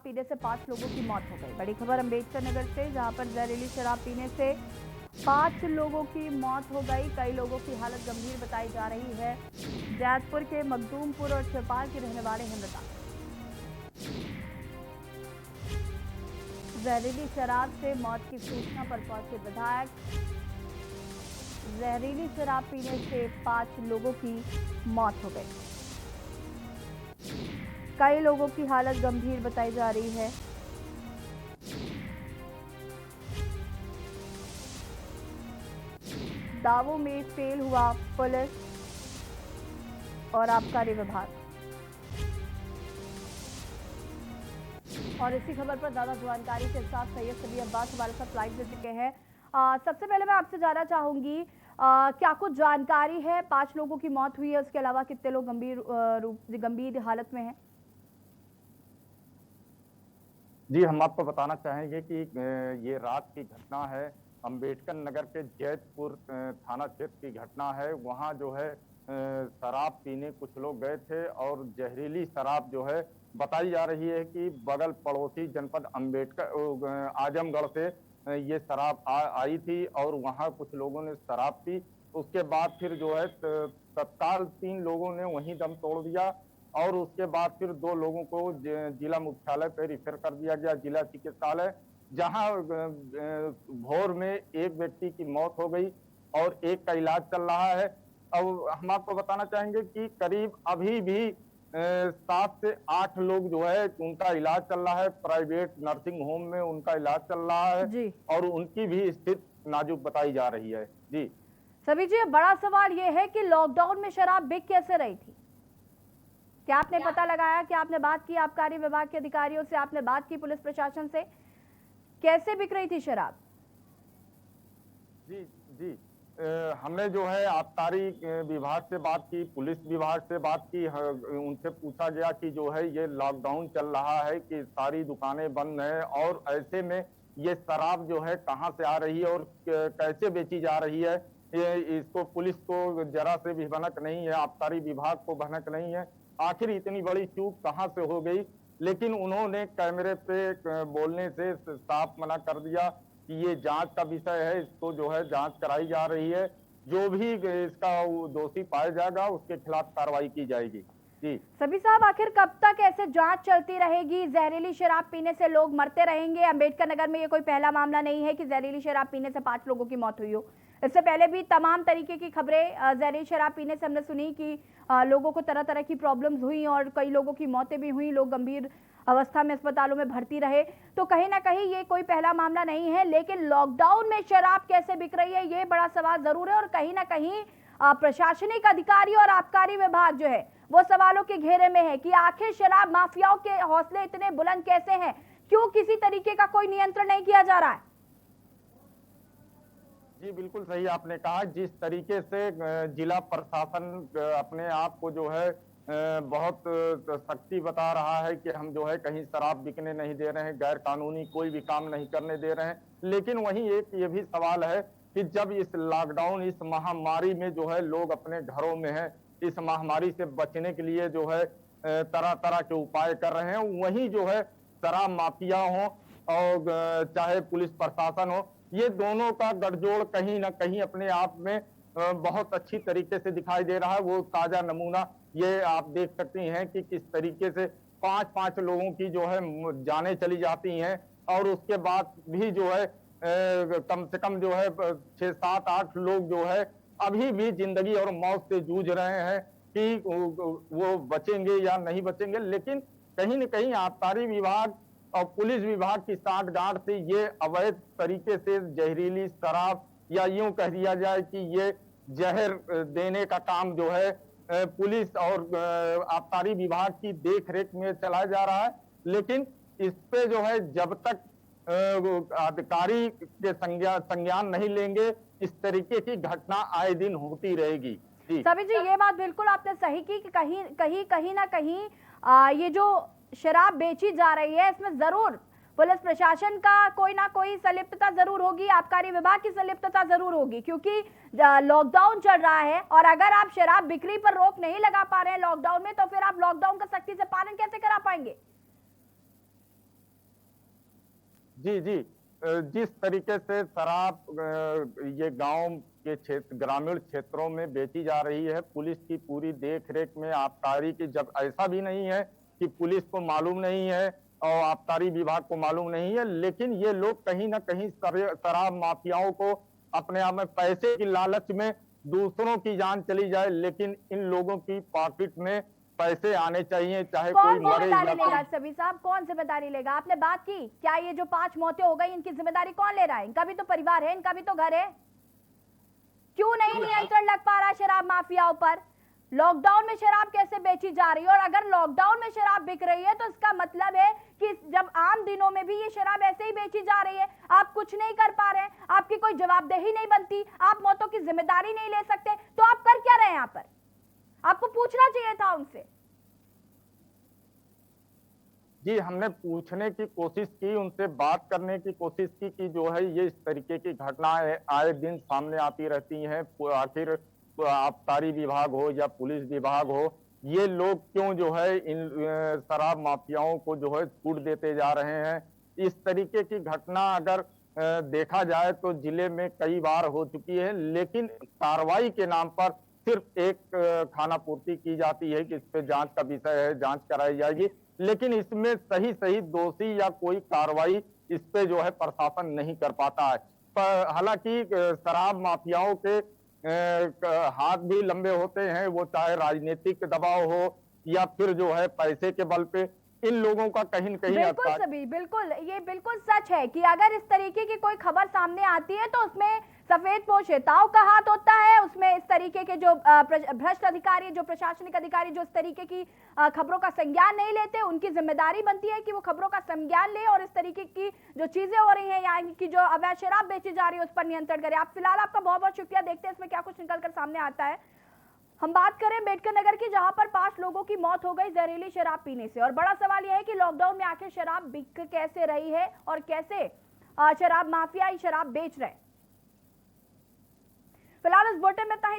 पीने से 5 लोगों की मौत हो गई। बड़ी खबर अम्बेडकर नगर से, जहां पर जहरीली शराब पीने से 5 लोगों की मौत हो गई। कई लोगों की हालत गंभीर बताई जा रही है। जैतपुर के मखदूमपुर और चौपाल के रहने वाले हैं मृतक। जहरीली शराब से मौत की सूचना पर पहुंचे विधायक। जहरीली शराब पीने से 5 लोगों की मौत हो गई। कई लोगों की हालत गंभीर बताई जा रही है। दावों में फेल हुआ पुलिस और आबकारी विभाग। और इसी खबर पर ज्यादा जानकारी के साथ सैयद सभी अब्बास हमारे साथ लाइव जुड़ चुके हैं। सबसे पहले मैं आपसे जानना चाहूंगी, क्या कुछ जानकारी है? 5 लोगों की मौत हुई है, उसके अलावा कितने लोग गंभीर हालत में हैं? जी, हम आपको बताना चाहेंगे कि ये रात की घटना है। अम्बेडकर नगर के जैतपुर थाना क्षेत्र की घटना है। वहाँ जो है शराब पीने कुछ लोग गए थे और जहरीली शराब जो है बताई जा रही है कि बगल पड़ोसी जनपद अम्बेडकर आजमगढ़ से ये शराब आई थी और वहाँ कुछ लोगों ने शराब पी। उसके बाद फिर जो है तत्काल 3 लोगों ने वहीं दम तोड़ दिया और उसके बाद फिर 2 लोगों को जिला मुख्यालय पे रिफर कर दिया गया, जिला चिकित्सालय, जहां भोर में एक व्यक्ति की मौत हो गई और एक का इलाज चल रहा है। अब हम आपको बताना चाहेंगे कि करीब अभी भी 7 से 8 लोग जो है उनका इलाज चल रहा है, प्राइवेट नर्सिंग होम में उनका इलाज चल रहा है जी और उनकी भी स्थिति नाजुक बताई जा रही है। जी सभी जी, बड़ा सवाल यह है कि लॉकडाउन में शराब बिक कैसे रही थी? क्या आपने पता लगाया? क्या आपने बात की आबकारी विभाग के अधिकारियों से? आपने बात की पुलिस प्रशासन से? कैसे बिक रही थी शराब? जी जी हमने जो है आबकारी विभाग से बात की, पुलिस विभाग से बात की। उनसे पूछा गया कि जो है ये लॉकडाउन चल रहा है कि सारी दुकानें बंद हैं और ऐसे में ये शराब जो है कहाँ से आ रही है और कैसे बेची जा रही है। ये इसको पुलिस को जरा से भी भनक नहीं है, आबकारी विभाग को भनक नहीं है। आखिर इतनी बड़ी चूक कहाँ से हो गई? लेकिन उन्होंने कैमरे पे बोलने से साफ मना कर दिया कि ये जांच का विषय है, इसको जो है जांच कराई जा रही है। जो भी इसका दोषी पाया जाएगा उसके खिलाफ कार्रवाई की जाएगी। जी सभी साहब, आखिर कब तक ऐसे जांच चलती रहेगी? जहरीली शराब पीने से लोग मरते रहेंगे? अम्बेडकर नगर में ये कोई पहला मामला नहीं है कि जहरीली शराब पीने से 5 लोगों की मौत हुई हो। इससे पहले भी तमाम तरीके की खबरें जहरीली शराब पीने से हमने सुनी कि लोगों को तरह तरह की प्रॉब्लम्स हुई और कई लोगों की मौतें भी हुई, लोग गंभीर अवस्था में अस्पतालों में भर्ती रहे। तो कहीं ना कहीं ये कोई पहला मामला नहीं है, लेकिन लॉकडाउन में शराब कैसे बिक रही है, ये बड़ा सवाल जरूर है। और कहीं ना कहीं प्रशासनिक अधिकारी और आबकारी विभाग जो है वो सवालों के घेरे में है कि आखिर शराब माफियाओं के हौसले इतने बुलंद कैसे हैं? क्यों किसी तरीके का कोई नियंत्रण नहीं किया जा रहा है? जी बिल्कुल सही आपने कहा। जिस तरीके से जिला प्रशासन अपने आप को जो है बहुत सख्ती बता रहा है कि हम जो है कहीं शराब बिकने नहीं दे रहे हैं, गैर कानूनी कोई भी काम नहीं करने दे रहे हैं, लेकिन वहीं एक ये भी सवाल है कि जब इस लॉकडाउन, इस महामारी में जो है लोग अपने घरों में हैं, इस महामारी से बचने के लिए जो है तरह तरह के उपाय कर रहे हैं, वहीं जो है शराब माफिया हो और चाहे पुलिस प्रशासन हो, ये दोनों का गठजोड़ कहीं ना कहीं अपने आप में बहुत अच्छी तरीके से दिखाई दे रहा है। वो ताजा नमूना ये आप देख सकती हैं कि किस तरीके से 5-5 लोगों की जो है जानें चली जाती हैं और उसके बाद भी जो है कम से कम जो है 6-7-8 लोग जो है अभी भी जिंदगी और मौत से जूझ रहे हैं कि वो बचेंगे या नहीं बचेंगे। लेकिन कहीं न कहीं आबकारी विभाग और पुलिस विभाग की साठगांठ से ये अवैध तरीके से जहरीली शराब, या यूं कह दिया जाए कि ये जहर देने का काम जो है पुलिस और आबकारी विभाग की देखरेख में चलाया जा रहा है। लेकिन इस पे जो है जब तक अधिकारी के संज्ञान नहीं लेंगे, इस तरीके की घटना आए दिन होती रहेगी। जी सभी जी, ये बात बिल्कुल आपने सही की कि कहीं कहीं कहीं ना कहीं ये जो शराब बेची जा रही है इसमें जरूर पुलिस प्रशासन का कोई ना कोई संलिप्तता जरूर होगी, आबकारी विभाग की संलिप्तता जरूर होगी, क्योंकि लॉकडाउन चल रहा है और अगर आप शराब बिक्री पर रोक नहीं लगा पा रहे हैं लॉकडाउन में, तो फिर आप लॉकडाउन का सख्ती से पालन कैसे करा पाएंगे? जी, जी। जिस तरीके से शराब ये गाँव के क्षेत्र ग्रामीण क्षेत्रों में बेची जा रही है, पुलिस की पूरी देख-रेख में आबकारी की जब ऐसा भी नहीं है कि पुलिस को मालूम नहीं है और आबकारी विभाग को मालूम नहीं है, लेकिन ये लोग कहीं न कहीं शराब माफियाओं को अपने आप में पैसे की लालच में दूसरों की जान चली जाए, लेकिन इन लोगों की पॉकेट में पैसे आने चाहिए, चाहे कोई कौन मरे जिम्मेदारी या लेगा कोई सभी साहब, कौन जिम्मेदारी लेगा? आपने बात की क्या ये जो 5 मौतें हो गई इनकी जिम्मेदारी कौन ले रहा है? इनका भी तो परिवार है, इनका भी तो घर है। क्यों नहीं नियंत्रण लग पा रहा शराब माफियाओं पर? लॉकडाउन में शराब कैसे बेची जा रही है? और अगर लॉकडाउन में शराब बिक रही है तो इसका मतलब है कि जब आम दिनों में भी ये शराब ऐसे ही बेची जा रही है, आप कुछ नहीं कर पा रहे हैं, आपकी कोई जवाबदेही नहीं बनती, आप मौतों की जिम्मेदारी नहीं ले सकते, तो आप कर क्या रहे हैं यहाँ पर? आपको पूछना चाहिए था उनसे। जी, हमने पूछने की कोशिश की, उनसे बात करने की कोशिश की कि जो है ये इस तरीके की घटनाएँ आए दिन सामने आती रहती हैं। आखिर आबकारी विभाग हो या पुलिस विभाग हो, ये लोग क्यों जो है इन शराब माफियाओं को जो है छूट देते जा रहे हैं। इस तरीके की घटना अगर देखा जाए तो जिले में कई बार हो चुकी है, लेकिन कार्रवाई के नाम पर सिर्फ एक खानापूर्ति की जाती है कि इस पे जाँच का विषय है, जाँच कराई जाएगी। लेकिन इसमें सही-सही दोषी या कोई कार्रवाई इस पे जो है प्रशासन नहीं कर पाता है। हालाँकि शराब माफियाओं के हाथ भी लंबे होते हैं, वो चाहे राजनीतिक दबाव हो या फिर जो है पैसे के बल पे, इन लोगों का कहीं न कहीं बिल्कुल सभी, बिल्कुल, ये बिल्कुल सच है कि अगर इस तरीके की कोई खबर सामने आती है तो उसमें सफेदपोश नेताओं का हाथ होता है, उसमें इस तरीके के जो भ्रष्ट अधिकारी, जो प्रशासनिक अधिकारी जो इस तरीके की खबरों का संज्ञान नहीं लेते, उनकी जिम्मेदारी बनती है कि वो खबरों का संज्ञान ले और इस तरीके की जो चीजें हो रही हैं, यानी कि जो अवैध शराब बेची जा रही है उस पर नियंत्रण करें। आप फिलहाल आपका बहुत बहुत शुक्रिया, देखते हैं इसमें क्या कुछ निकल कर सामने आता है। हम बात करें अम्बेडकर नगर की, जहां पर 5 लोगों की मौत हो गई जहरीली शराब पीने से। और बड़ा सवाल यह है कि लॉकडाउन में आखिर शराब बिक कैसे रही है और कैसे शराब माफिया शराब बेच रहे हैं। फिलहाल इस बुलेटिन में इतना ही।